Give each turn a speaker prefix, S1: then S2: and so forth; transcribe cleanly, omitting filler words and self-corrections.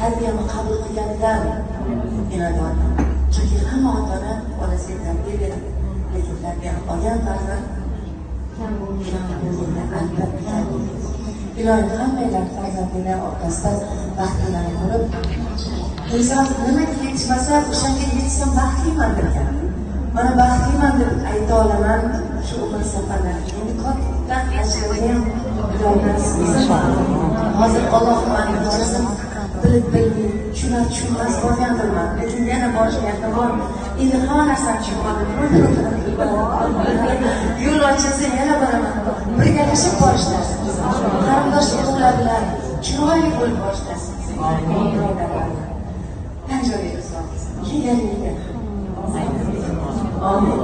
S1: tarbiyani qabul qilganidan minnatdorman. Chunki hamma ota-ona bolasiga tarbiya beradi, lekin tarbiya olgan farzand iloyim hammanglar farzandinglar orqasidan baxtlilarni ko'rib, inson nimaga yetishmasa o'shanga yetishsam baxtliman degan. Mana baxtliman deb ayta olaman shu umr safarlarida. Endi katta ajrni ham iloyim hozir Allohning an'amasi bilib tushunmas bo'lgandirman, lekin yana borish niyatim bor. Endi hamma narsani tushunmadim. Yo'l ochilsa yana boraman. Birgalashib borishlar, qarindosh urug'lar bilan chiroyli bo'lib borishlar. Tan joyiga uzoq, yeganiga. Amin.